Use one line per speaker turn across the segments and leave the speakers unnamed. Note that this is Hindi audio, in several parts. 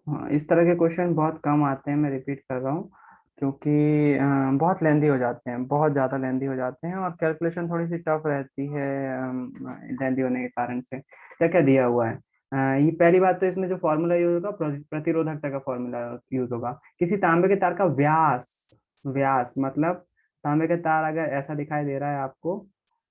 हाँ, इस तरह के क्वेश्चन बहुत कम आते हैं, मैं रिपीट कर रहा हूँ, क्योंकि बहुत लेंदी हो जाते हैं, बहुत ज़्यादा लेंदी हो जाते हैं, और कैलकुलेशन थोड़ी सी टफ रहती है लेंदी होने के कारण से। क्या क्या दिया हुआ है? ये पहली बात तो इसमें जो फॉर्मूला यूज होगा, प्रतिरोधकता का फॉर्मूला यूज होगा। किसी तांबे के तार का व्यास, व्यास मतलब तांबे का तार अगर ऐसा दिखाई दे रहा है आपको,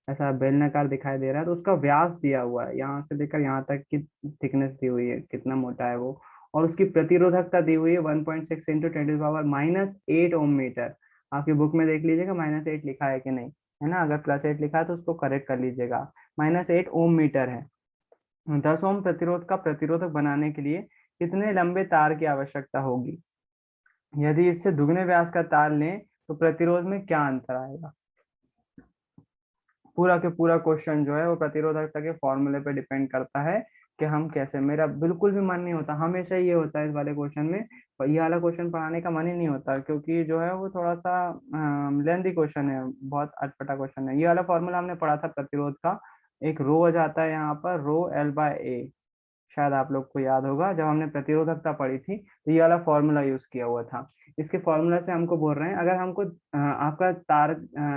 ऐसा बेलनाकार दिखाई दे रहा है, तो उसका व्यास दिया हुआ है, यहाँ से लेकर यहाँ तक की थिकनेस दी हुई है, कितना मोटा है वो। और उसकी प्रतिरोधकता दी हुई है 1.6 इंटू 10⁻⁸ ओम मीटर। आपकी बुक में देख लीजिएगा -8 लिखा है कि नहीं, है ना? अगर +8 लिखा है तो उसको करेक्ट कर लीजिएगा। -8 ओम मीटर है। 10 ओम प्रतिरोध का प्रतिरोधक बनाने के लिए कितने लंबे तार की आवश्यकता होगी? यदि इससे दुगने व्यास का तार लें तो प्रतिरोध में क्या अंतर आएगा? पूरा के पूरा क्वेश्चन जो है वो प्रतिरोधकता के फॉर्मूले पे डिपेंड करता है कि हम कैसे। मेरा बिल्कुल भी मन नहीं होता, हमेशा ये होता है इस वाले क्वेश्चन में, पर ये वाला क्वेश्चन पढ़ाने का मन ही नहीं होता, क्योंकि जो है वो थोड़ा सा लेंथी क्वेश्चन है, बहुत अटपटा क्वेश्चन है। ये वाला फॉर्मूला हमने पढ़ा था प्रतिरोध का, एक रो जाता है यहाँ पर, रो L/A। शायद आप लोग को याद होगा, जब हमने प्रतिरोधकता पढ़ी थी तो ये वाला फॉर्मूला यूज किया हुआ था। इसके फॉर्मूला से हमको बोल रहे हैं, अगर हमको आपका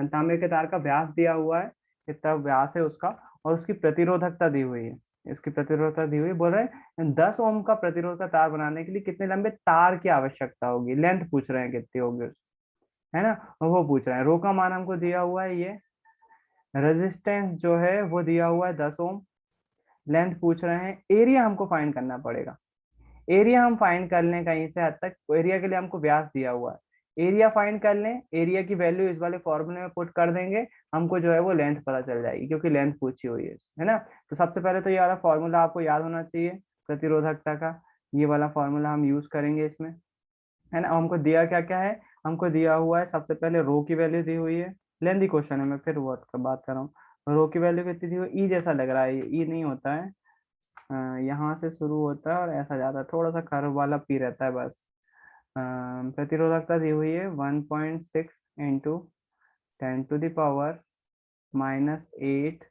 तांबे के तार का व्यास दिया हुआ है, कितना व्यास है उसका, और उसकी प्रतिरोधकता दी हुई है, इसकी प्रतिरोधकता दी हुई है, बोल रहे हैं 10 ओम का प्रतिरोध का तार बनाने के लिए कितने लंबे तार की आवश्यकता होगी, लेंथ पूछ रहे हैं कितनी होगी, है ना? और वो पूछ रहे हैं, रो का मान हमको दिया हुआ है ये, रेजिस्टेंस जो है वो दिया हुआ है 10 ओम, लेंथ पूछ रहे हैं, एरिया हमको फाइंड करना पड़ेगा। एरिया हम फाइंड कर लें कहीं से हद तक, एरिया के लिए हमको व्यास दिया हुआ है, एरिया फाइंड कर लें, एरिया की वैल्यू इस वाले फॉर्मूले में पुट कर देंगे, हमको जो है वो लेंथ पता चल जाएगी, क्योंकि लेंथ पूछी हुई है ना? तो सबसे पहले तो ये वाला फॉर्मूला आपको याद होना चाहिए प्रतिरोधकता का, ये वाला फॉर्मूला हम यूज करेंगे इसमें, है ना? हमको दिया क्या क्या है, हमको दिया हुआ है सबसे पहले रो की वैल्यू दी हुई है, लेंदी क्वेश्चन है, मैं फिर वो बात कर रहा हूँ। रो की वैल्यू कितनी दी हुई, ई जैसा लग रहा है, ये ई नहीं होता है, यहाँ से शुरू होता है और ऐसा जाता है, थोड़ा सा कर्व वाला पी रहता है बस। प्रतिरोधकता दी हुई है 1.6 इंटू 10⁻⁻8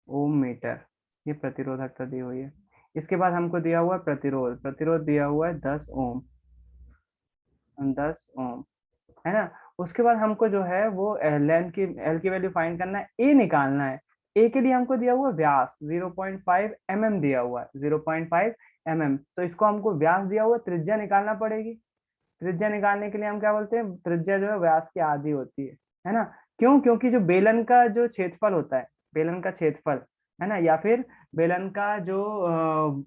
ओम मीटर, ये प्रतिरोधकता दी हुई है। इसके बाद हमको दिया हुआ है प्रतिरोध, प्रतिरोध दिया हुआ है 10 ओम, 10 ओम, है ना? उसके बाद हमको जो है वो लेंथ की, एल की वैल्यू फाइंड करना है, ए निकालना है। ए के लिए हमको दिया हुआ है व्यास 0.5 mm दिया हुआ है, 0.5 mm, तो इसको हमको व्यास दिया हुआ है, त्रिज्या निकालना पड़ेगी। त्रिज्या निकालने के लिए हम क्या बोलते हैं, त्रिज्या जो है व्यास की आधी होती है ना? क्यों? क्योंकि जो बेलन का जो क्षेत्रफल होता है, बेलन का क्षेत्रफल, है ना, या फिर बेलन का जो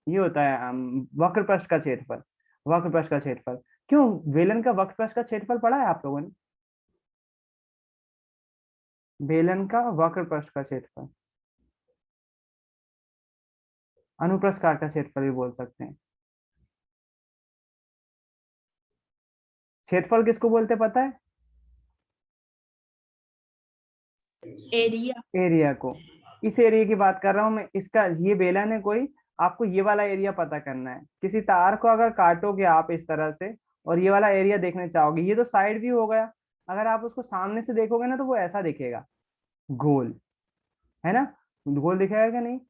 ये होता है वक्र पृष्ठ का क्षेत्रफल, वक्र पृष्ठ का क्षेत्रफल। क्यों? बेलन का वक्र पृष्ठ का क्षेत्रफल पढ़ा है आप लोगों ने? बेलन का वक्र पृष्ठ का क्षेत्रफल, अनुप्रस्थ काट का क्षेत्रफल भी बोल सकते हैं। क्षेत्रफल किसको बोलते हैं पता है?
एरिया।
एरिया को। इस एरिया की बात कर रहा हूं मैं, इसका ये बेलन है कोई, आपको ये वाला एरिया पता करना है। किसी तार को अगर काटोगे आप इस तरह से और ये वाला एरिया देखने चाहोगे, ये तो साइड व्यू हो गया, अगर आप उसको सामने से देखोगे ना तो वो ऐसा दिखेगा, गोल, है ना? गोल दिखेगा कि नहीं?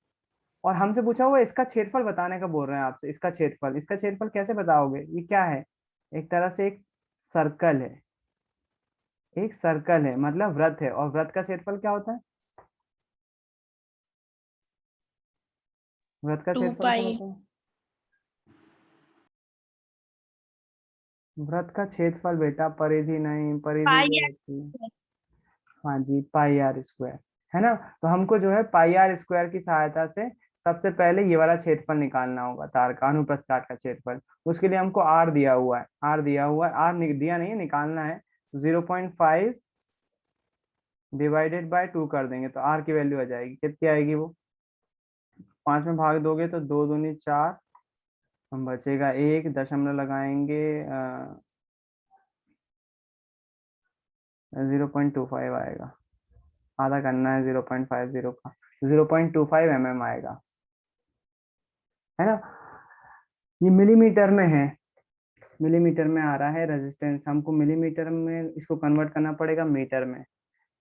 और हमसे पूछा हुआ इसका क्षेत्रफल बताने का बोल रहे हैं आपसे, इसका क्षेत्रफल, इसका क्षेत्रफल कैसे बताओगे? ये क्या है? एक तरह से एक सर्कल है, एक सर्कल है मतलब वृत्त है, और वृत्त का क्षेत्रफल क्या होता है? वृत्त का
टू
क्षेत्रफल क्या
पाई
होता है? वृत्त का क्षेत्रफल बेटा परिधि नहीं, परिधि
पाई
जो होती है, हाँ जी, πr², है ना? तो हमको जो है πr² की सहायता से सबसे पहले ये वाला क्षेत्रफल निकालना होगा, तार का अनुप्रस्थ काट का क्षेत्रफल। उसके लिए हमको आर दिया हुआ है, आर दिया हुआ है, आर दिया नहीं है, निकालना है। 0.5 डिवाइडेड बाय 2 कर देंगे तो आर की वैल्यू आ जाएगी, कितनी आएगी वो? 5 में भाग दोगे तो 2 दूनी 4, हम बचेगा 1, दशमलव लगाएंगे, 0.25 आएगा, आधा करना है 0.50 का, 0.25 mm आएगा, है ना? ये मिलीमीटर में है, मिलीमीटर में आ रहा है रेजिस्टेंस, हमको मिलीमीटर में इसको कन्वर्ट करना पड़ेगा मीटर में।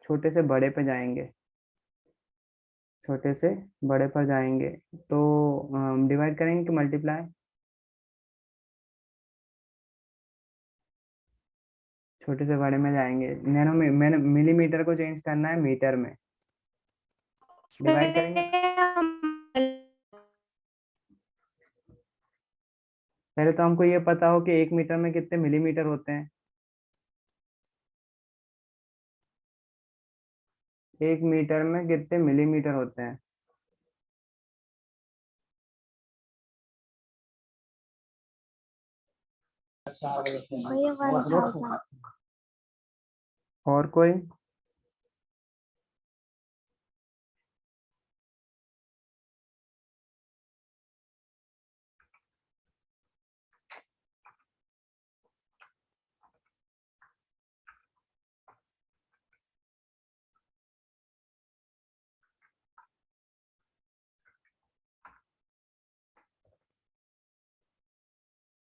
छोटे से बड़े पे जाएंगे, छोटे से बड़े पर जाएंगे तो डिवाइड करेंगे कि मल्टीप्लाई? छोटे से बड़े में जाएंगे, नैनो में, मैंने मिलीमीटर को चेंज करना है मीटर में, डिवाइड करेंगे। पहले तो हमको ये पता हो कि 1 मीटर में कितने मिलीमीटर होते हैं। 1 मीटर में कितने मिलीमीटर होते हैं। और कोई?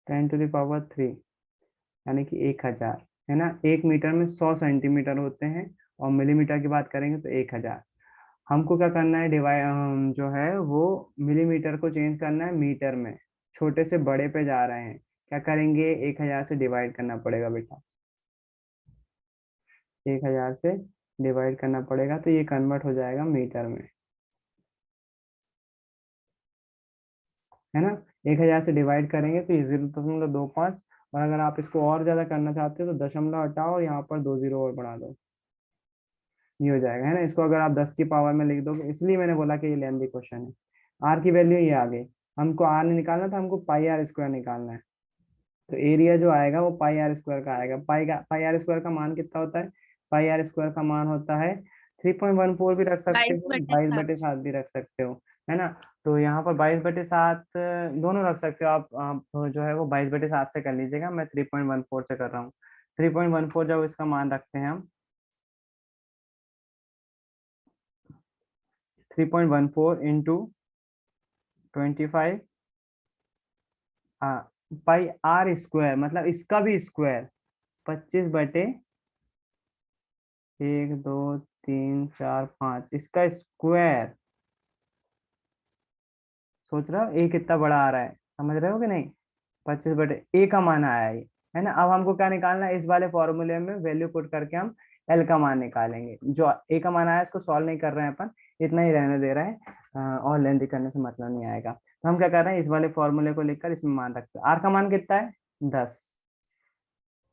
10⁻³ यानी कि 1000, है ना। 1 मीटर में 100 सेंटीमीटर होते हैं, और मिलीमीटर की बात करेंगे तो 1000। हमको क्या करना है, डिवाइड जो है वो मिलीमीटर को चेंज करना है मीटर में, छोटे से बड़े पे जा रहे हैं। क्या करेंगे, 1000 से डिवाइड करना पड़ेगा बेटा, 1000 से डिवाइड करना पड़ेगा, तो ये कन्वर्ट हो जाएगा मीटर में, है ना। 1000 से डिवाइड करेंगे तो ये 0.25, और अगर आप इसको और ज्यादा करना चाहते हो तो दशमलव हटाओ और यहाँ पर 2 जीरो और बढ़ा दो, ये हो जाएगा, है ना। इसको अगर आप 10 की पावर में लिख दोगे, इसलिए मैंने बोला कि ये लेंथी क्वेश्चन है। आर की वैल्यू ये आ गई। हमको आर नहीं निकालना था, हमको पाई आर स्क्वायर निकालना है। तो एरिया जो आएगा वो पाई आर स्क्वायर का आएगा। पाई आर स्क्वायर का मान कितना होता है, पाई आर स्क्वायर का मान होता है 3.14 भी रख सकते हो, 22/7 भी रख सकते हो, है ना। तो यहाँ पर 22/7 दोनों रख सकते हो आप जो है वो 22/7 से कर लीजिएगा, मैं 3.14 से कर रहा हूँ। 3.14 जब इसका मान रखते हैं हम, 3.14 × 25, पाई आर स्क्वायर मतलब इसका भी स्क्वायर, 25/1 2 3 4 5 इसका स्क्वायर। सोच रहे हो ए कितना बड़ा आ रहा है, समझ रहे हो कि नहीं। 25/a का मान आया है ना। अब हमको क्या निकालना है, इस वाले फॉर्मूले में वैल्यू पुट करके हम एल का मान निकालेंगे। जो ए का मान आया इसको सॉल्व नहीं कर रहे हैं अपन, इतना ही रहने दे रहे हैं, और लेंथी करने से मतलब नहीं आएगा। तो हम क्या कर रहे हैं, इस वाले फॉर्मूले को लिखकर इसमें मान रखते हैं। आर का मान कितना है, 10,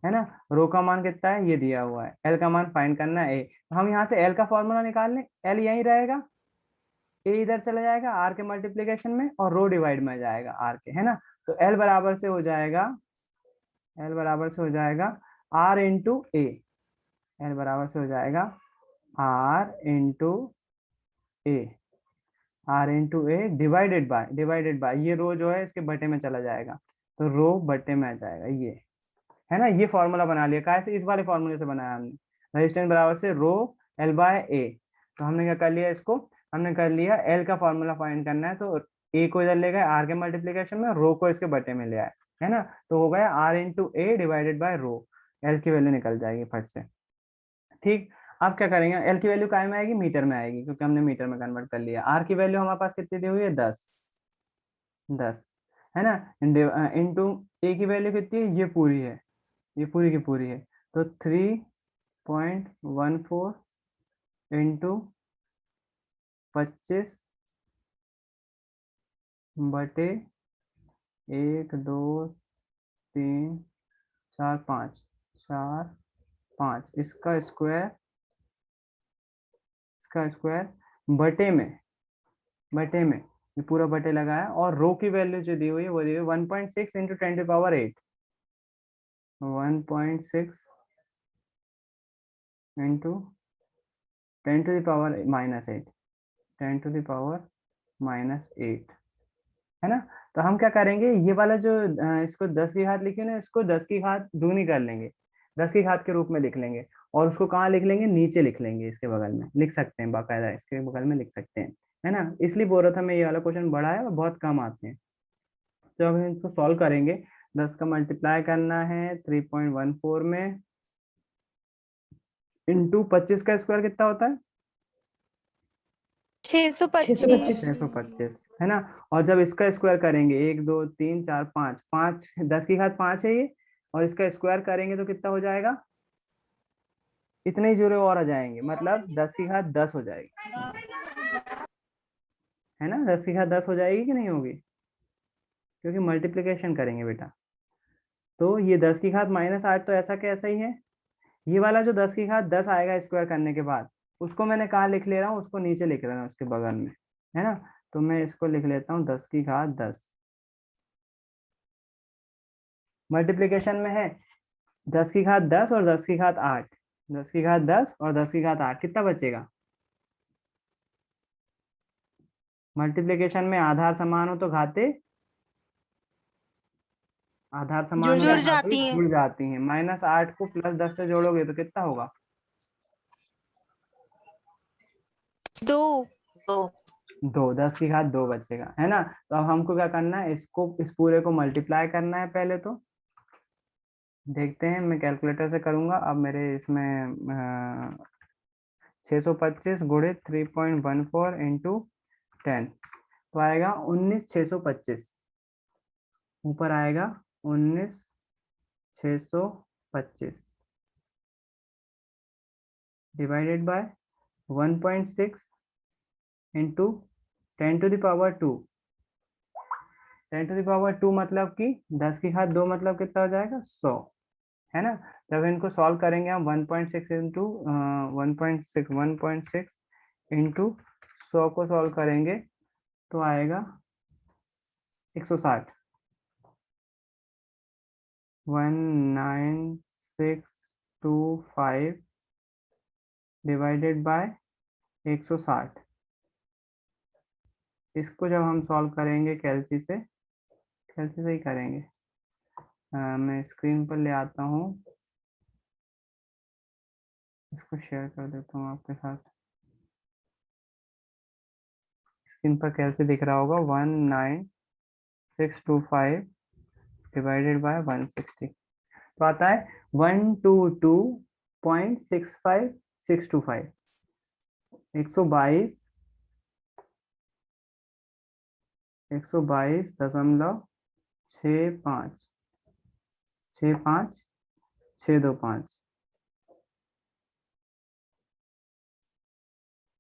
है ना। रो का मान कितना है, ये दिया हुआ है। एल का मान फाइंड करना है ए, तो हम यहाँ से एल का फॉर्मूला निकाल लें। एल यहीं रहेगा, ए इधर चला जाएगा आर के मल्टीप्लीकेशन में, और रो डिवाइड में जाएगा आर के, है ना। तो एल बराबर से हो जाएगा, एल बराबर से हो जाएगा आर इंटू ए। एल बराबर से हो जाएगा R into A, R into A divided by ये रो जो है इसके बटे में चला जाएगा, तो रो बटे में आ जाएगा ये, है ना। ये फॉर्मूला बना लिया, कैसे, इस वाले फॉर्मूले से बनाया हमने। रेजिस्टेंस बराबर से रो एल बाय ए। तो हमने क्या कर लिया, इसको हमने कर लिया, एल का फॉर्मूला फाइंड करना है, तो ए को इधर ले गए आर के मल्टीप्लीकेशन में, रो को इसके बटे में ले आए, है ना। तो हो गया R into A divided by rho, L की वैल्यू निकल जाएगी फट से। ठीक। अब क्या करेंगे, एल की वैल्यू काय में आएगी, मीटर में आएगी, क्योंकि हमने मीटर में कन्वर्ट कर लिया। आर की वैल्यू हमारे पास कितनी दी हुई है, 10, 10, है ना। इंटू ए की वैल्यू कितनी है, ये पूरी है, ये पूरी की पूरी है, तो 3.14 इंटू 25 बटे 1 2 3 4 5 इसका स्क्वायर बटे में ये पूरा बटे लगा है। और रो की वैल्यू जो दी हुई है वो दी हुई है 1.6 इंटू 10⁸, 1.6 इंटू 10⁻−8, 10⁻−8, है ना। तो हम क्या करेंगे, ये वाला जो इसको 10 की घात लिखी है ना, इसको 10 की घात दूनी कर लेंगे, 10 की घात के रूप में लिख लेंगे, और उसको कहाँ लिख लेंगे, नीचे लिख लेंगे, इसके बगल में लिख सकते हैं, बाकायदा इसके बगल में लिख सकते हैं, है ना। इसलिए बोल रहा था मैं, ये वाला क्वेश्चन बड़ा है और बहुत कम आते हैं। तो अब हम इसको सॉल्व करेंगे। 10 का मल्टीप्लाई करना है 3.14 में, इंटू 25 का स्क्वायर कितना होता है,
625।
625, है ना। और जब इसका स्क्वायर करेंगे, 1 2 3 4 5, 5 10 की घात 5 है ये, और इसका स्क्वायर करेंगे तो कितना हो जाएगा, इतने ही जीरो और आ जाएंगे, मतलब 10 की घात 10 हो जाएगी, है ना। 10 की घात 10 हो जाएगी कि नहीं होगी, क्योंकि मल्टीप्लीकेशन करेंगे बेटा। तो ये 10 की घात -8 तो ऐसा कैसा ही है। ये वाला जो 10 की घात 10 आएगा स्क्वायर करने के बाद, उसको मैंने कहाँ लिख ले रहा हूँ, उसको नीचे लिख रहा हूँ उसके बगल में, है ना। तो मैं इसको लिख लेता हूँ 10 की घात 10। मल्टीप्लीकेशन में है 10 की घात 10 और 10 की घात 8। 10 की घात 10 और 10 की घात 8 कितना बचेगा। मल्टीप्लीकेशन में आधार समान हो तो घाते, आधार समान हो तो
जुड़
घाते
जाती है।
जुड़ जाती हैं। -8 को +10 से जोड़ोगे तो कितना होगा।
2।
2, 10 की घात 2 बचेगा, है ना। तो अब हमको क्या करना है, इसको इस पूरे को मल्टीप्लाई करना है पहले। तो देखते हैं, मैं कैलकुलेटर से करूंगा। अब मेरे इसमें 625 गुणे 3.14 इंटू 10, तो आएगा 19,625। ऊपर आएगा 19,625 डिवाइडेड बाय 1.6 इंटू 10⁻²। 10⁻² मतलब कि 10 की घात 2 मतलब कितना हो जाएगा, 100, है ना। जब इनको सॉल्व करेंगे हम 1.6 इंटू 1.6 इंटू 100 को सॉल्व करेंगे तो आएगा 160। 19625 डिवाइडेड बाय 160। इसको जब हम सॉल्व करेंगे कैलसी से ही करेंगे। मैं स्क्रीन पर ले आता हूँ, इसको शेयर कर देता हूँ आपके साथ। स्क्रीन पर कैलसी दिख रहा होगा, 19625 डिवाइडेड बाय 160, तो आता है 122.65625। 122 122.65 65625।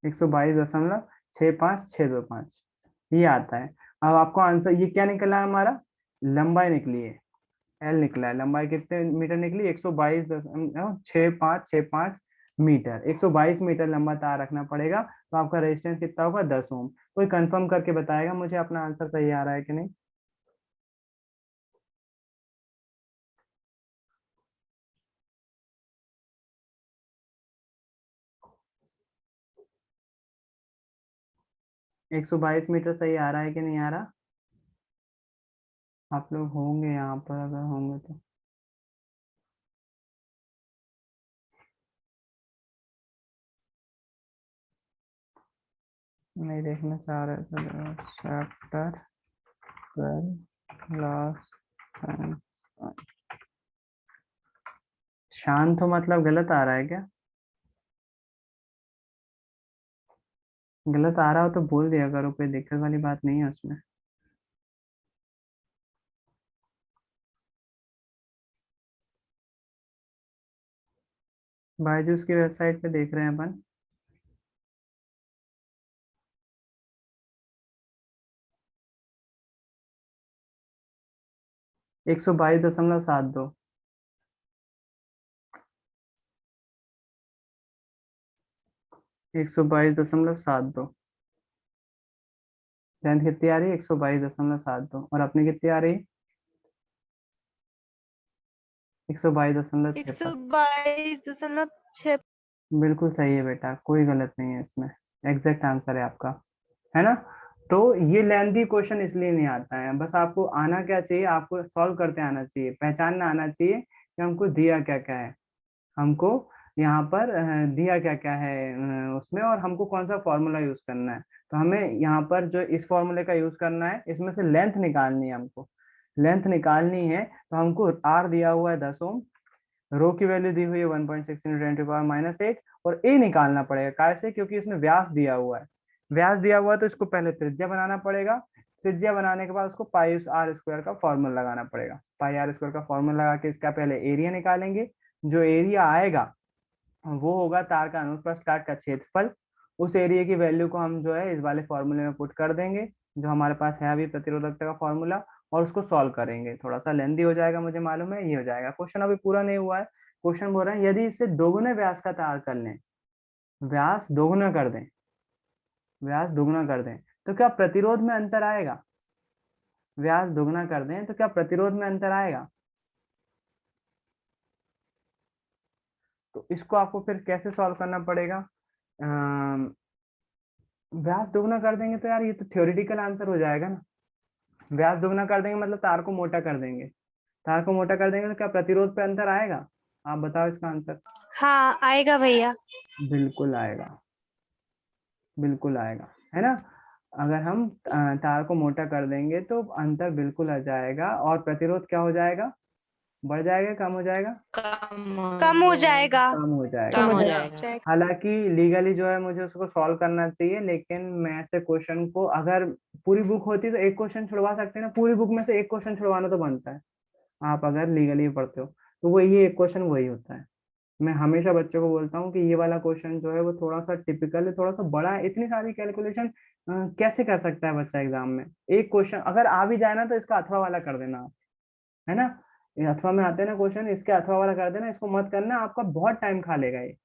122.65625 ये आता है। अब आपको आंसर ये क्या निकला है हमारा, लंबाई निकली है, एल निकला है। लंबाई कितने मीटर निकली, 122.6565 मीटर। 122 मीटर लंबा तार रखना पड़ेगा। तो आपका रेजिस्टेंस कितना होगा, 10 ओम। कोई कंफर्म करके बताएगा मुझे अपना आंसर सही आ रहा है कि नहीं। 122 मीटर सही आ रहा है कि नहीं आ रहा। आप लोग होंगे यहाँ पर, अगर होंगे तो नहीं देखना चाह रहे थे। Chapter 12 class. शांत हो मतलब गलत आ रहा है क्या। गलत आ रहा हो तो बोल दिया करो, कोई दिक्कत वाली बात नहीं है उसमें। बायजूस की वेबसाइट पे देख रहे हैं अपन। 122.72। 122.72। लेंथ कितनी आ रही है, 122.72, और अपनी कितनी आ रही है, 122.56।
122.6।
बिल्कुल सही है बेटा, कोई गलत नहीं है इसमें, एग्जैक्ट आंसर है आपका, है ना। तो ये लेंथी क्वेश्चन इसलिए नहीं आता है, बस आपको आना क्या चाहिए, आपको सॉल्व करते आना चाहिए, पहचानना आना चाहिए कि हमको दिया क्या क्या है, हमको यहाँ पर दिया क्या क्या है उसमें, और हमको कौन सा फॉर्मूला यूज करना है। तो हमें यहाँ पर जो इस फॉर्मूले का यूज करना है, इसमें से लेंथ निकालनी है हमको। लेंथ निकालनी है तो हमको आर दिया हुआ है 10 ओम, रो की वैल्यू दी हुई है 1.6 × 10⁻⁸, और ए निकालना पड़ेगा कैसे, क्योंकि इसमें व्यास दिया हुआ है। व्यास दिया हुआ है तो इसको पहले त्रिज्या बनाना पड़ेगा। त्रिज्या बनाने के बाद उसको πr² का फॉर्मूला लगाना पड़ेगा। πr² का फॉर्मूला लगा के इसका पहले एरिया निकालेंगे। जो एरिया आएगा वो होगा तार का अनुप्रस्थ काट का क्षेत्रफल। उस एरिया की वैल्यू को हम जो है इस वाले फॉर्मूले में पुट कर देंगे, जो हमारे पास है अभी प्रतिरोधकता का फॉर्मूला, और उसको सॉल्व करेंगे। थोड़ा सा लेंदी हो जाएगा, मुझे मालूम है, ये हो जाएगा। क्वेश्चन अभी पूरा नहीं हुआ है। क्वेश्चन बोल रहे हैं यदि इससे दोगुने व्यास का तार कर लें, व्यास दोगुना कर दें, व्यास दोगुना कर दें, तो क्या प्रतिरोध में अंतर आएगा? व्यास दोगुना कर दें तो क्या प्रतिरोध में अंतर आएगा? तो इसको आपको फिर कैसे सॉल्व करना पड़ेगा? व्यास दोगुना कर देंगे तो यार ये तो थ्योरेटिकल आंसर हो जाएगा ना। व्यास दोगुना कर देंगे मतलब तार को मोटा कर देंगे। तार को मोटा कर देंगे तो क्या प्रतिरोध पे अंतर आएगा? आप बताओ इसका आंसर।
हाँ आएगा भैया।
बिल्कुल आएगा, बिल्कुल आएगा, है ना। अगर हम तार को मोटा कर देंगे तो अंतर बिल्कुल आ जाएगा, और प्रतिरोध क्या हो जाएगा? बढ़ जाएगा, कम हो जाएगा?
कम हो जाएगा।
कम हो जाएगा,
कम हो
है ना।
जाएगा।
हालांकि लीगली जो है मुझे उसको सॉल्व करना चाहिए, लेकिन मैं ऐसे क्वेश्चन को, अगर पूरी बुक होती तो एक क्वेश्चन छुड़वा सकते हैं ना, पूरी बुक में से एक क्वेश्चन छुड़वाना तो बनता है। आप अगर लीगली पढ़ते हो तो वही एक क्वेश्चन वही होता है। मैं हमेशा बच्चों को बोलता हूँ कि ये वाला क्वेश्चन जो है वो थोड़ा सा टिपिकल है, थोड़ा सा बड़ा है। इतनी सारी कैलकुलेशन कैसे कर सकता है बच्चा एग्जाम में? एक क्वेश्चन अगर आ भी जाए ना तो इसका अथवा वाला कर देना आप, है ना। ये अथवा में आते हैं ना क्वेश्चन, इसके अथवा वाला कर देना, इसको मत करना, आपका बहुत टाइम खा लेगा ये।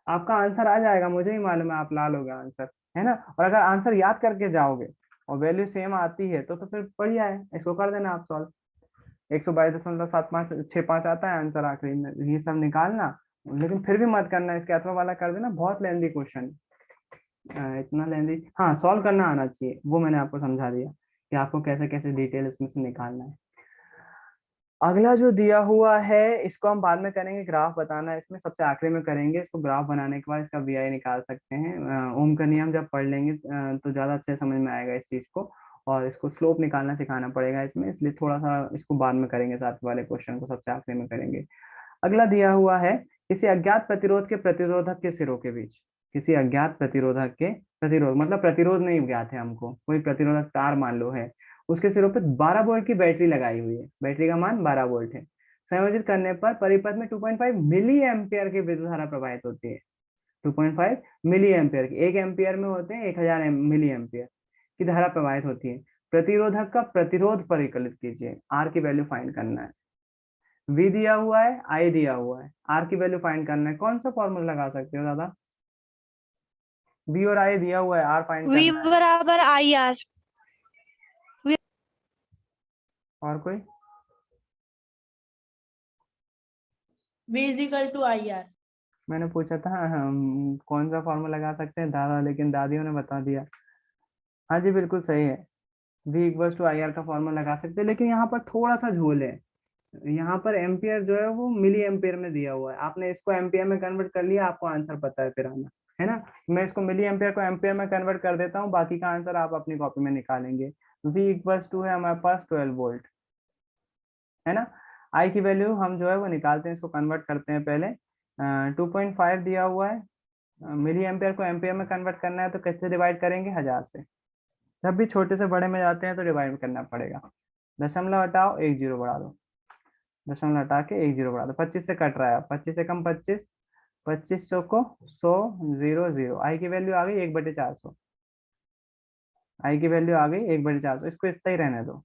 आपका आंसर आ जाएगा, मुझे ही मालूम है, आप ला लोगे आंसर, है ना। और अगर आंसर याद करके जाओगे और वैल्यू सेम आती है तो फिर बढ़िया है, इसको कर देना आप सॉल्व। 122.75 आता है आंसर आखिरी में, ये सब निकालना। लेकिन फिर भी मत करना, इसके अथवा वाला कर देना, बहुत लेंदी क्वेश्चन। इतना लेंदी, हाँ सॉल्व करना आना चाहिए, वो मैंने आपको समझा दिया कि आपको कैसे कैसे डिटेल इसमें से निकालना है। अगला जो दिया हुआ है इसको हम बाद में करेंगे, ग्राफ बताना है इसमें, सबसे आखिरी में करेंगे इसको। ग्राफ बनाने के बाद इसका वीआई निकाल सकते हैं। ओम का नियम जब पढ़ लेंगे तो ज्यादा अच्छे समझ में आएगा इस चीज को। और इसको स्लोप निकालना सिखाना पड़ेगा इसमें, इसलिए थोड़ा सा इसको बाद में करेंगे, साथ वाले क्वेश्चन को सबसे आखिरी में करेंगे। अगला दिया हुआ है, किसी अज्ञात प्रतिरोध के प्रतिरोधक के सिरों के बीच, किसी अज्ञात प्रतिरोधक के, प्रतिरोध मतलब प्रतिरोध नहीं ज्ञात है हमको, कोई प्रतिरोधक तार मान लो है, उसके सिरों पर 12 वोल्ट की बैटरी लगाई हुई है, बैटरी का मान 12 वोल्ट है। संयोजित करने पर परिपथ में 2.5 मिली एम्पियर की विद्युत धारा प्रवाहित होती है। 2.5 मिली एम्पियर की, 1 एम्पियर में होते हैं 1000 मिली एम्पियर की धारा प्रवाहित होती है। प्रतिरोधक का प्रतिरोध परिकलित कीजिए, आर की वैल्यू फाइंड करना है। वी दिया हुआ है, आई दिया हुआ है, आर की वैल्यू फाइंड करना है। कौन सा फॉर्मूला लगा सकते हो दादा? वी और आई दिया हुआ है, आर फाइंड
वी
करना है।
बराबर आई आर।
और कोई?
V equal to I R.
मैंने पूछा था हम कौन सा फॉर्मूला लगा सकते हैं दादा, लेकिन दादियों ने बता दिया। हाँ जी बिल्कुल सही है, V equals to I R का फॉर्मूला लगा सकते हैं, लेकिन यहाँ पर थोड़ा सा झोल है। यहाँ पर एम्पियर जो है वो मिली एम्पियर में दिया हुआ है, आपने इसको एम्पियर में कन्वर्ट कर लिया, आपको आंसर पता है फिर आना, है ना। मैं इसको मिली एम्पियर को एम्पियर में कन्वर्ट कर देता हूँ, बाकी का आंसर आप अपनी कॉपी में निकालेंगे। वी इक्वल्स टू है हमारे पास 12 वोल्ट, है ना। आई की वैल्यू हम जो है वो निकालते हैं, इसको कन्वर्ट करते हैं पहले। 2.5 दिया हुआ है, मिली एम्पियर को एम्पियर में कन्वर्ट करना है तो कैसे डिवाइड करेंगे? 1000 से। जब भी छोटे से बड़े में जाते हैं तो डिवाइड करना पड़ेगा। दशमलव हटाओ, एक जीरो बढ़ा दो, दशमलव हटा के एक जीरो बढ़ा दो, 25 से कट रहा है, 25 से कम 25, 25 को 100, जीरो जीरो, आई की वैल्यू आ गई 1/400। आई की वैल्यू आ गई 1/400, इसको इतना ही रहने दो,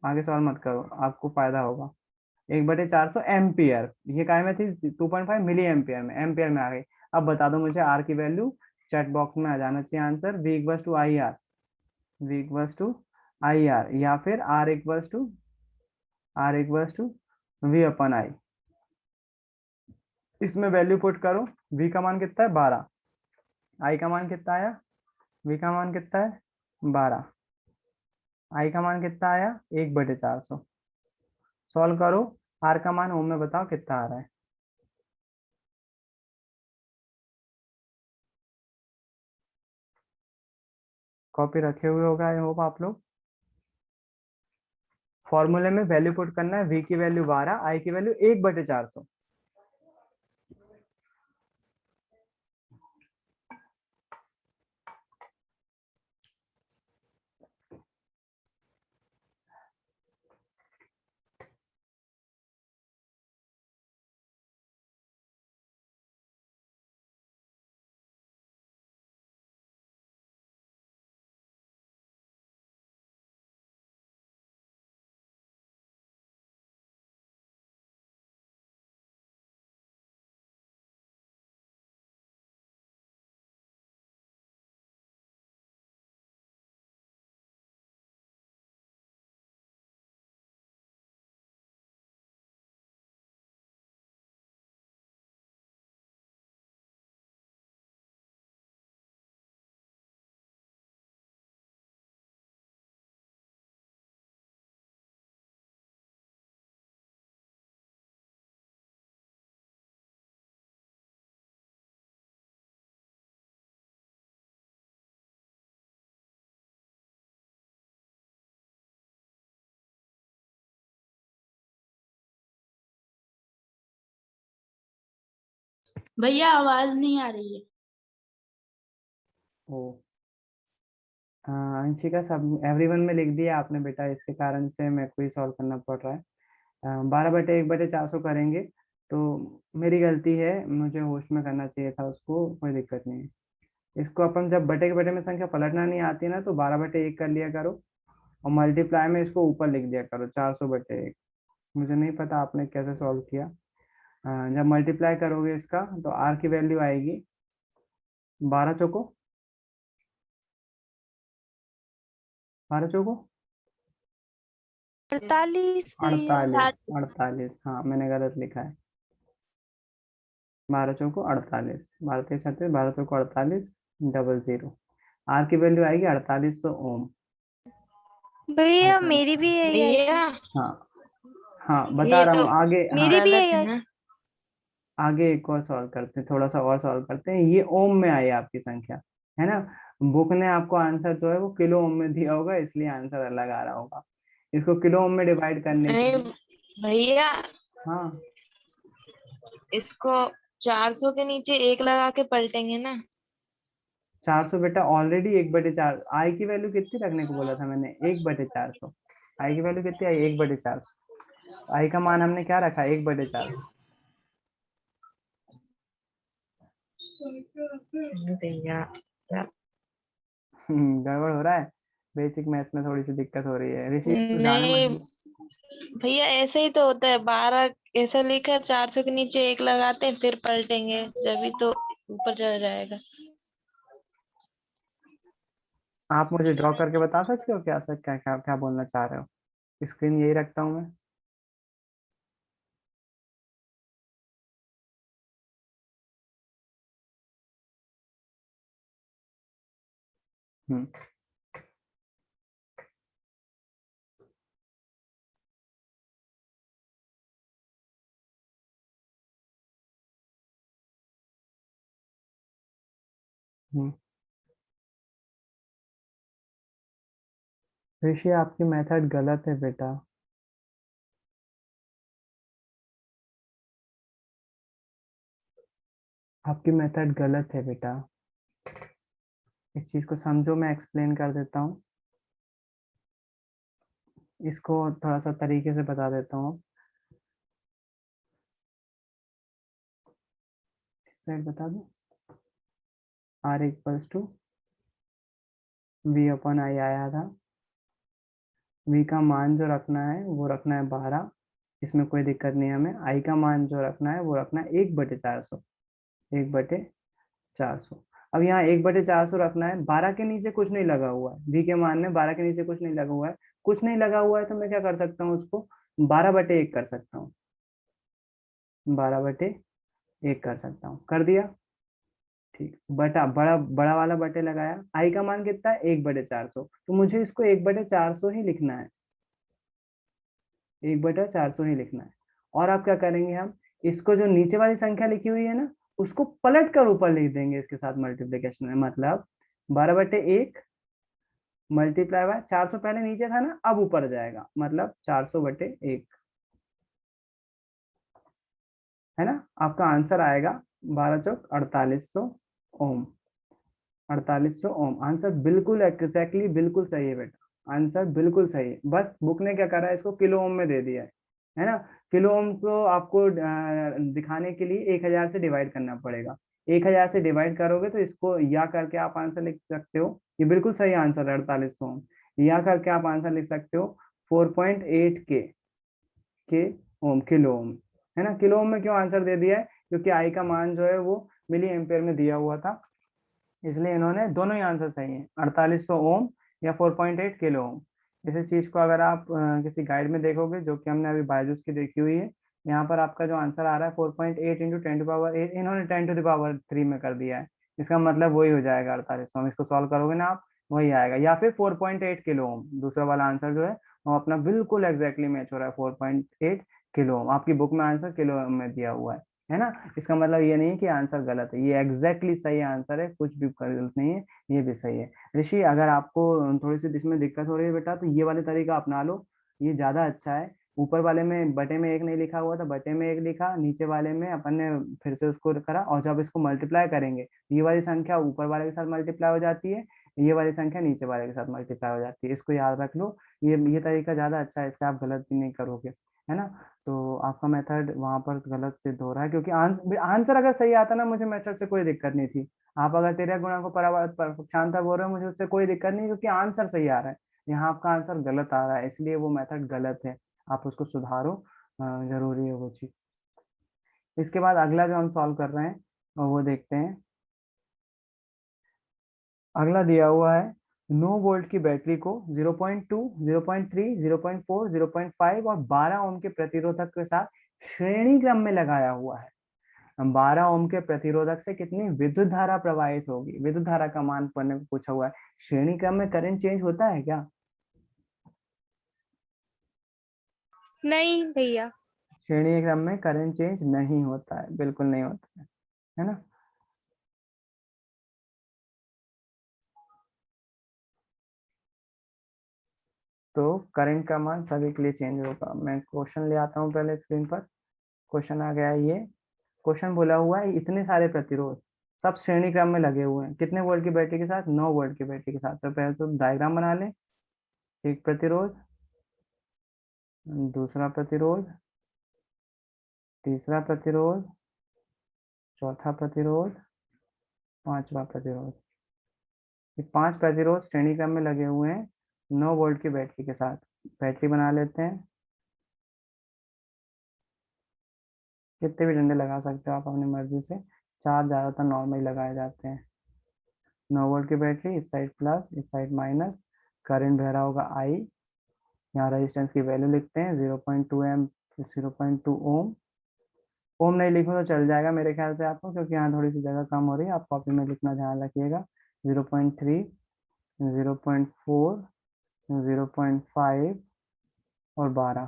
आगे सवाल मत करो, आपको फायदा होगा। 1/400 एम्पियर, ये काय में थी? 2.5 मिली एम्पियर में, एम्पियर में आ गई। अब बता दो मुझे आर की वैल्यू, चैट बॉक्स में आ जाना चाहिए answer. V equals to I R, V equals to I R, या फिर R equals to V upon I. इसमें वैल्यू पुट करो, वी का मान कितना है? 12, आई का मान कितना आया? वी का मान कितना है? 12, आई का मान कितना आया? 1/400। सॉल्व करो, आर का मान ओम में बताओ कितना आ रहा है। कॉपी रखे हुए होगा आई होप आप लोग। फॉर्मूले में वैल्यू पुट करना है, वी की वैल्यू 12, आई की वैल्यू 1/400।
भैया आवाज नहीं आ रही है।
ओ अंशिका, सब एवरीवन में लिख दिया आपने बेटा, इसके कारण से मेरे को ही सॉल्व करना पड़ रहा है। 12/1/400 करेंगे तो मेरी गलती है, मुझे होस्ट में करना चाहिए था उसको, कोई दिक्कत नहीं है। इसको अपन जब बटे के बटे में संख्या पलटना नहीं आती ना तो 12/1 कर लिया करो, और मल्टीप्लाई में इसको ऊपर लिख दिया करो 400/1। मुझे नहीं पता आपने कैसे सॉल्व किया। जब मल्टीप्लाई करोगे इसका तो आर की वैल्यू आएगी 12 चौको 12 चौको
48 भैया।
48। हाँ मैंने गलत लिखा है। 12 चौको 48, 12×3 = 12 चौको 48, 00। आर की वैल्यू आएगी 4800 ओम।
भैया
ऐसा।
मेरी भी यही आई
भैया
थी।
हाँ हाँ बता
ये
रहा
तो
हूँ आगे। हाँ
मेरी भी
गलत
यही
है
आई।
ना।
आगे एक और सॉल्व करते हैं, थोड़ा सा और सॉल्व करते हैं। ये ओम में आई आपकी संख्या, है ना। बुक ने आपको आंसर जो है वो किलो ओम में दिया होगा, इसलिए आंसर अलग आ रहा होगा। इसको किलो ओम में डिवाइड करने के
नहीं
लिए।
भैया,
हाँ
इसको 400 के नीचे 1 लगा के पलटेंगे ना।
400 बेटा ऑलरेडी 1/4। आई की वैल्यू कितनी रखने को बोला था मैंने? 1/400। आई की वैल्यू कितनी आई? 1/400। आई का मान हमने क्या रखा? 1/400।
भैया
गड़बड़ हो रहा है। बेसिक मैथ्स में थोड़ी सी दिक्कत हो रही है ऋषि, इसको जाने मत
नहीं
दो।
भैया, ऐसे ही तो होता है। 12 ऐसा लिखा, 400 के नीचे 1 लगाते हैं फिर पलटेंगे, जब तो ऊपर चला जाएगा।
आप मुझे ड्रॉ करके बता सकते हो क्या सर, क्या क्या क्या बोलना चाह रहे हो? स्क्रीन यही रखता हूँ मैं। हम्म हम्म। ऋषि आपकी मेथड गलत है बेटा। आपकी मेथड गलत है बेटा, इस चीज को समझो, मैं एक्सप्लेन कर देता हूँ। इसको थोड़ा सा तरीके से बता देता हूँ। इस साइड बता दो। R = V/I आया था। V का मान जो रखना है वो रखना है 12, इसमें कोई दिक्कत नहीं है हमें। I का मान जो रखना है वो रखना है 1/400। 1/400। अब यहाँ 1/400 रखना है, 12 के नीचे कुछ नहीं लगा हुआ है। V के मान में 12 के नीचे कुछ नहीं लगा हुआ है। कुछ नहीं लगा हुआ है तो मैं क्या कर सकता हूँ, उसको 12/1 कर सकता हूँ। 12/1 कर सकता हूँ, कर दिया। ठीक, बटा बड़ा बड़ा वाला बटे लगाया। आई का मान कितना है? 1/400, तो मुझे इसको 1/400 ही लिखना है। 1/400 ही लिखना है। और आप क्या करेंगे, हम इसको जो नीचे वाली संख्या लिखी हुई है ना, उसको पलट कर ऊपर लिख देंगे इसके साथ मल्टीप्लीकेशन में। मतलब 12/1 मल्टीप्लाई बाय 400, पहले नीचे था ना, अब ऊपर जाएगा, मतलब 400/1, है ना। आपका आंसर आएगा 12×4=4800 ओम। 4800 ओम आंसर बिल्कुल एग्जैक्टली बिल्कुल सही है बेटा, आंसर बिल्कुल सही है। बस बुक ने क्या करा है, इसको किलो ओम में दे दिया है ना। किलो ओम को आपको दिखाने के लिए 1000 से डिवाइड करना पड़ेगा। 1000 से डिवाइड करोगे तो इसको या करके आप आंसर लिख सकते हो। ये बिल्कुल सही आंसर है 4800 ओम। या करके आप आंसर लिख सकते हो 4.8 के ओम, किलो ओम, है ना। किलो ओम में क्यों आंसर दे दिया है? क्योंकि आई का मान जो है वो मिली एम्पेयर में दिया हुआ था, इसलिए इन्होंने दोनों ही आंसर सही है, 4800 ओम या 4.8 किलो ओम। इसी चीज को अगर आप किसी गाइड में देखोगे, जो कि हमने अभी बायजूस की देखी हुई है, यहाँ पर आपका जो आंसर आ रहा है 4.8 इंटू 10⁻8, इन्होंने 10⁻3 में कर दिया है। इसका मतलब वही हो जाएगा 4800 ओम। इसको सॉल्व करोगे ना आप, वही आएगा। या फिर 4.8 किलो ओम, दूसरा वाला आंसर जो है वो अपना बिल्कुल एग्जैक्टली मैच हो रहा है। 4.8 किलो ओम आपकी बुक में आंसर किलो ओम में दिया हुआ है ना। इसका मतलब ये नहीं कि आंसर गलत है, ये एग्जैक्टली सही आंसर है, कुछ भी गलत नहीं है, ये भी सही है। ऋषि, अगर आपको थोड़ी सी इसमें दिक्कत हो रही है बेटा, तो ये वाले तरीका अपना लो, ये ज्यादा अच्छा है। ऊपर वाले में बटे में 1 नहीं लिखा हुआ था, बटे में 1 लिखा, नीचे वाले में अपन ने फिर से उसको करा, और जब इसको मल्टीप्लाई करेंगे ये वाली संख्या ऊपर वाले के साथ मल्टीप्लाई हो जाती है, ये वाली संख्या नीचे वाले के साथ मल्टीप्लाई हो जाती है। इसको याद रख लो, ये तरीका ज्यादा अच्छा है, इससे आप गलत भी नहीं करोगे, है ना। तो आपका मेथड वहां पर गलत सिद्ध हो रहा है, क्योंकि आंसर अगर सही आता ना, मुझे मेथड से कोई दिक्कत नहीं थी। आप अगर तेरह गुणा को पक्षांतर बोल रहे हो, मुझे उससे कोई दिक्कत नहीं, क्योंकि आंसर सही आ रहा है। यहाँ आपका आंसर गलत आ रहा है, इसलिए वो मेथड गलत है, आप उसको सुधारो, जरूरी है वो चीज। इसके बाद अगला जो हम सॉल्व कर रहे हैं वो देखते हैं। अगला दिया हुआ है 9 वोल्ट की बैटरी को 0.2, 0.3, 0.4, 0.5 और 12 ओम के प्रतिरोधक के साथ श्रेणी क्रम में लगाया हुआ है। 12 ओम के प्रतिरोधक से कितनी विद्युत धारा प्रवाहित होगी, विद्युत धारा का मान पढ़ने को पूछा हुआ है। श्रेणी क्रम में करंट चेंज होता है क्या?
नहीं भैया।
श्रेणी क्रम में करंट चेंज नहीं होता है, बिल्कुल नहीं होता है ना। तो करंट का मान सभी के लिए चेंज होगा। मैं क्वेश्चन ले आता हूँ पहले स्क्रीन पर। क्वेश्चन आ गया है ये। क्वेश्चन बोला हुआ है इतने सारे प्रतिरोध सब श्रेणी क्रम में लगे हुए हैं, कितने वोल्ट की बैटरी के साथ? 9 वोल्ट की बैटरी के साथ। तो पहले तो डायग्राम बना लें। एक प्रतिरोध, दूसरा प्रतिरोध, तीसरा प्रतिरोध, चौथा प्रतिरोध, पांचवा प्रतिरोध। ये 5 प्रतिरोध श्रेणी क्रम में लगे हुए हैं 9 वोल्ट की बैटरी के साथ। बैटरी बना लेते हैं। कितने भी डंडे लगा सकते हो आप अपनी मर्जी से, 4 ज्यादातर नॉर्मली लगाए जाते हैं। 9 वोल्ट की बैटरी, इस साइड प्लस इस साइड माइनस, करंट बह रहा होगा आई। यहाँ रेजिस्टेंस की वैल्यू लिखते हैं 0.2 एम, 0.2 ओम। ओम नहीं लिखो तो चल जाएगा मेरे ख्याल से आपको, क्योंकि यहाँ थोड़ी सी जगह कम हो रही है, आप कॉपी में लिखना ध्यान रखिएगा। 0.3, 0.4, 0.5 और 12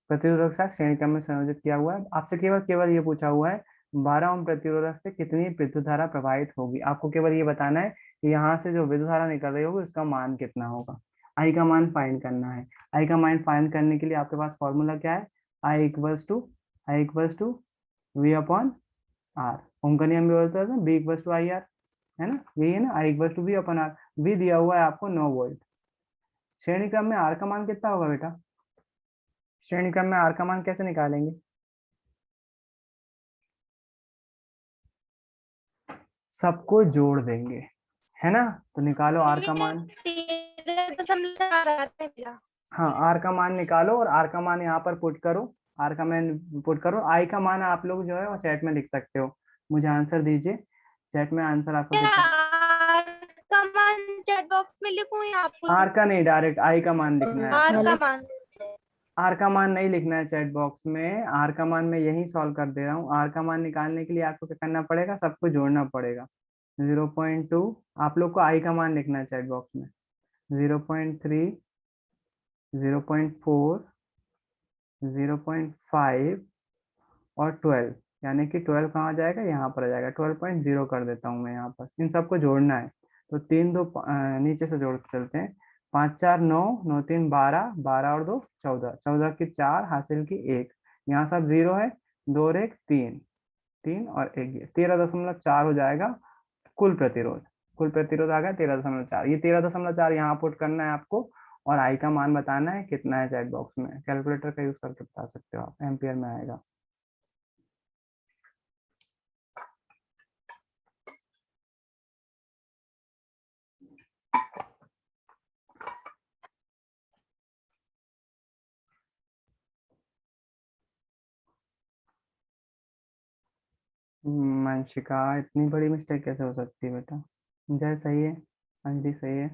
प्रतिरोधक के साथ श्रेणी क्रम में संयोजित किया हुआ है। आपसे केवल केवल ये पूछा हुआ है 12 ओम प्रतिरोधक से कितनी विद्युत धारा प्रवाहित होगी। आपको केवल ये बताना है कि यहाँ से जो विद्युत धारा निकल रही होगी उसका मान कितना होगा। आई का मान फाइंड करना है। आई का मान फाइंड करने के लिए आपके पास फॉर्मूला क्या है? I equals to V upon R. Ohm का नियम भी बोलता है V equals to I R, है ना, यही है ना, I equals to V upon R. V दिया हुआ है आपको 9 वोल्ट। श्रेणी क्रम में आर का मान कितना होगा बेटा? श्रेणी क्रम में आर का मान कैसे निकालेंगे? सबको जोड़ देंगे, है ना। तो निकालो आर का मान।
13.4 आता है मेरा।
हाँ, आर का मान निकालो और आर का मान यहाँ पर पुट करो। आर का मान पुट करो। आई का मान आप लोग जो है वो चैट में लिख सकते हो, मुझे आंसर दीजिए चैट में। आंसर आपका कितना?
आर का मान चैट बॉक्स में लिखूं या आपको?
आर का नहीं, डायरेक्ट आई का मान लिखना है।
आर का मान।
आर का मान नहीं लिखना है चैट बॉक्स में, आर का मान मैं यही सॉल्व कर दे रहा हूँ। आर का मान निकालने के लिए आपको क्या करना पड़ेगा? सबको जोड़ना पड़ेगा। 0.2, आप लोग को आई का मान लिखना है चैट बॉक्स में। 0.3, 0.4, 0.5 और 12, यानी कि 12 कहाँ जाएगा? यहाँ पर आ जाएगा। 12.0 कर देता हूँ मैं यहाँ पर। इन सबको जोड़ना है, तो 3 2 नीचे से जोड़ के चलते हैं। 5 4 9, 9 3 12, 12 और 2 14, 14 की 4 हासिल की 1, यहाँ सब 0 है। 2 और 1 3, 3 और 1 13.4 हो जाएगा कुल प्रतिरोध। कुल प्रतिरोध आ गया 13.4। ये 13.4 यहाँ पुट करना है आपको, और आई का मान बताना है कितना है। चैट बॉक्स में कैलकुलेटर का यूज करके बता सकते हो आप, एम्पियर में आएगा। मंशिका, इतनी बड़ी मिस्टेक कैसे हो सकती है बेटा? जय सही है, अंजलि सही है।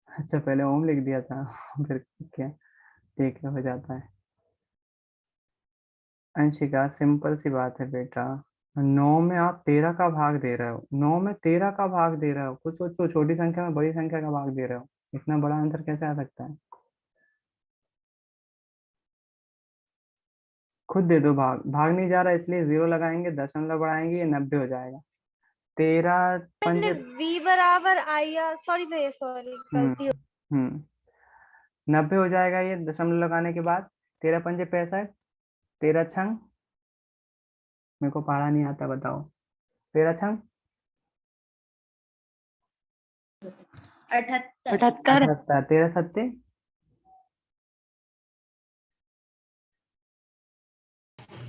अच्छा, पहले ओम लिख दिया था फिर क्या? ठीक है, हो जाता है। अंशिका, सिंपल सी बात है बेटा। 9 में आप 13 का भाग दे रहे हो, 9 में 13 का भाग दे रहे हो। कुछ सोचो, छोटी संख्या में बड़ी संख्या का भाग दे रहे हो, इतना बड़ा आंसर कैसे आ सकता है? खुद दे दो भाग। भाग नहीं जा रहा इसलिए 0 लगाएंगे, दशमलव बढ़ाएंगे, ये 90 हो जाएगा। 13
मैंने
पंजे
v बराबर आई आर, सॉरी भैया सॉरी, गलती हो।
90 हो जाएगा ये दशमलव लगाने के बाद। 13 पंजे 65, 13 छंग, मेरे को पढ़ा नहीं आता, बताओ। 13 छंग
78।
78, 13 सत्ते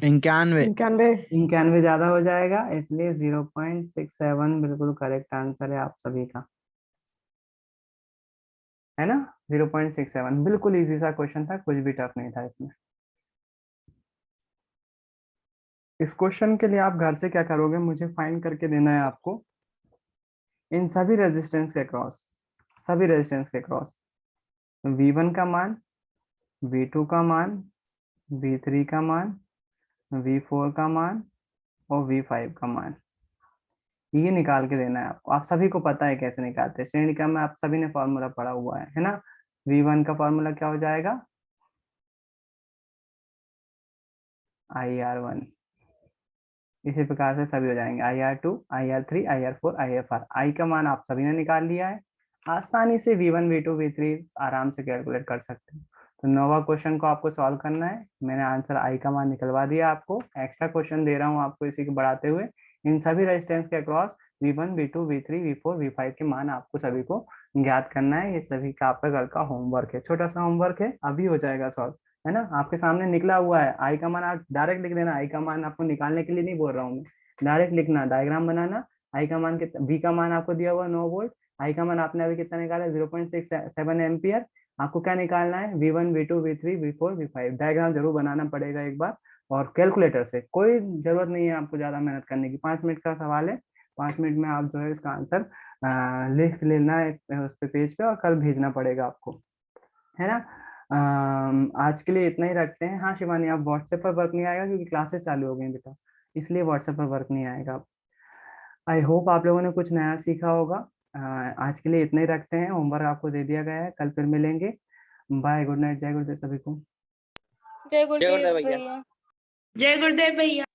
91।
91 ज्यादा हो जाएगा, इसलिए 0.67 बिल्कुल करेक्ट आंसर है आप सभी का, है ना। 0.67 बिल्कुल इजी सा क्वेश्चन था, कुछ भी टफ नहीं था इसमें। इस क्वेश्चन के लिए आप घर से क्या करोगे, मुझे फाइंड करके देना है आपको इन सभी रेजिस्टेंस के क्रॉस, सभी रेजिस्टेंस के क्रॉस V1 का मान, V2 का मान, V3 का मान, V4 का मान और V5 का मान, ये निकाल के देना है आपको। आप सभी को पता है कैसे निकालते हैं, श्रेणी क्रम में आप सभी ने फॉर्मूला पढ़ा हुआ है ना। V1 का फॉर्मूला क्या हो जाएगा, IR1। इसी प्रकार से सभी हो जाएंगे, IR2, IR3, IR4, IFR। I का मान आप सभी ने निकाल लिया है, आसानी से V1, V2, V3 आराम से कैलकुलेट कर सकते हो। तो 9वां क्वेश्चन को आपको सॉल्व करना है। मैंने आंसर I का मान निकलवा दिया, आपको एक्स्ट्रा क्वेश्चन दे रहा हूँ आपको इसी के बढ़ाते हुए। इन सभी रेजिस्टेंस के across V1, V2, V3, V4, V5 के मान आपको सभी को ज्ञात करना है। ये सभी का आपका कल का होमवर्क है, छोटा सा होमवर्क है, अभी हो जाएगा सॉल्व, है ना। आपके सामने निकला हुआ है। आई का मान आप डायरेक्ट लिख देना, आई का मान आपको निकालने के लिए नहीं बोल रहा हूँ मैं, डायरेक्ट लिखना, डायग्राम बनाना। आई का मान कितना, वी का मान आपको दिया हुआ 9 वोल्ट, आई का मान आपने अभी कितना निकाला 0.67 एम्पियर। आपको क्या निकालना है, V1, V2, V3, V4, V5। Diagram जरूर बनाना पड़ेगा एक बार, और कैलकुलेटर से। कोई जरूरत नहीं है आपको ज्यादा मेहनत करने की, 5 मिनट का सवाल है, 5 मिनट में आप जो है इसका आंसर लिख लेना है उस पे पेज पे, और कल भेजना पड़ेगा आपको, है ना। आज के लिए इतना ही रखते हैं। हाँ शिवानी, आप व्हाट्सएप पर वर्क नहीं आएगा क्योंकि क्लासेस चालू हो गई बेटा, इसलिए व्हाट्सएप पर वर्क नहीं आएगा। आई होप आप लोगों ने कुछ नया सीखा होगा। आज के लिए इतना ही रखते हैं, होमवर्क आपको दे दिया गया है, कल फिर मिलेंगे। बाय, गुड नाइट, जय गुरुदेव सभी को।
जय गुरुदेव भैया।
जय गुरुदेव भैया।